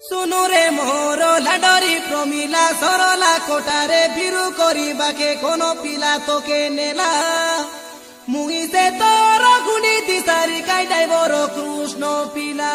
सुनुरे मोर लाडरी प्रमिला सरला कोटारे बिरु करी बाके कोनो पिला तोके नेला मुही से तोर गुनी दिसारी काई डाइवर कृष्ण पिला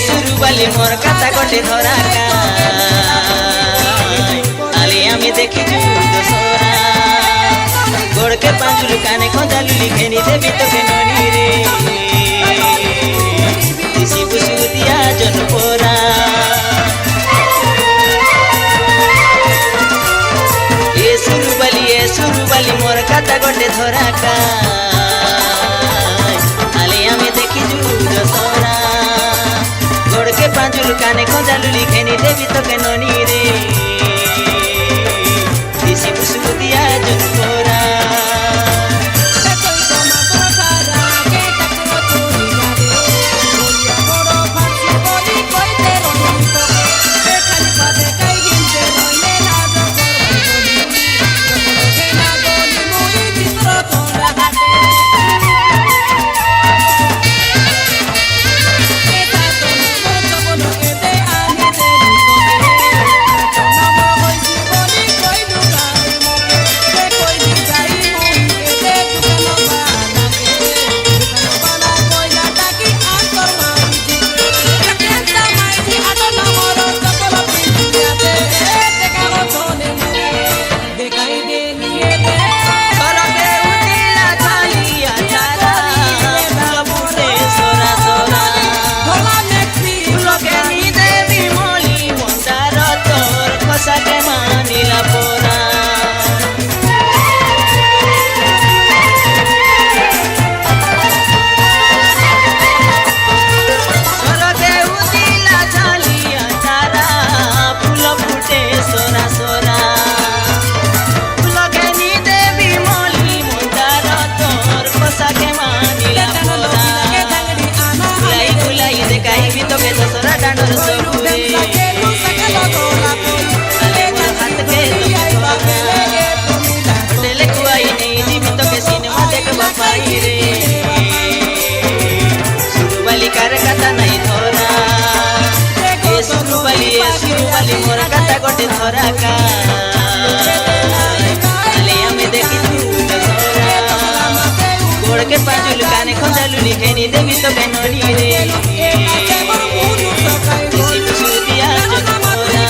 सुरुबाली मोर काता गोटे धरा आले आमी देखी दसरा गोड़ के पांचुल काने खोजालु लिखेनी देवी तो के ननी रे किसी बुसु दिया जन पोरा ए सुरुबाली मोर काता गोटे धरा आले आमी देखी दसरा गोड़ के पांचुल काने खोजालु लिखेनी देवी तो के ननी रे किसी बुसु दिया जन पोरा सुरुबाली मोर काता गोटे धरा आले आमी देखी दसरा गोड़ के पांचुल काने खोजालु लिखेनी देवी तो के ननी रे किसी बुसु दिया जन पोरा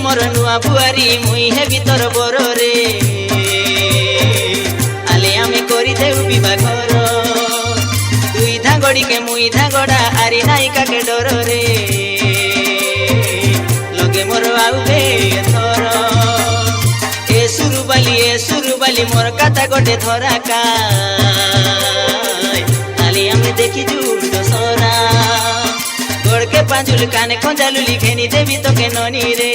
মোর নুয়া বুয়ারি মুই হে ভিতর বড় রে আলে আমি করি দেউ বিবাঘর তুই ধাঙ্গড়িকে মুই ধাঙ্গড়া আরি নাই কাকে ডর রে লগে মোর আউবে থর এ সুরুবালি মোর কাটা গোটে ধরা কায় আলে আমি দেখি জুড় দোসরা গোড়কে পাঁচুল কানে খঞ্জালুলি ঘেনি দেবি তোকে ননি রে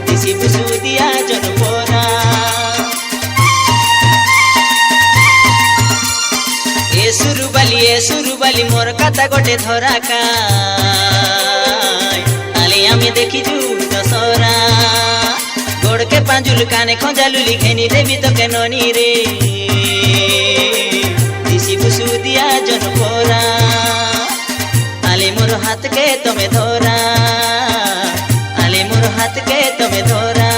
দিশি বুসু দিয়া জনপরা এ সুরুবালি মোর কাটা গোটে ধরা কায় আলে আমি দেখি জুড় দোসরা গোড়কে পাঁচুল কানে খঞ্জালুলি ঘেনি দেবি তোকে ননি রে দিশি বুসু দিয়া জনপরা আলে মোর হাতকে তুমি ধরা আলে মোর হাতকে তুমি ধরা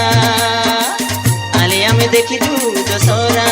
আলে আমি দেখি দু দশরা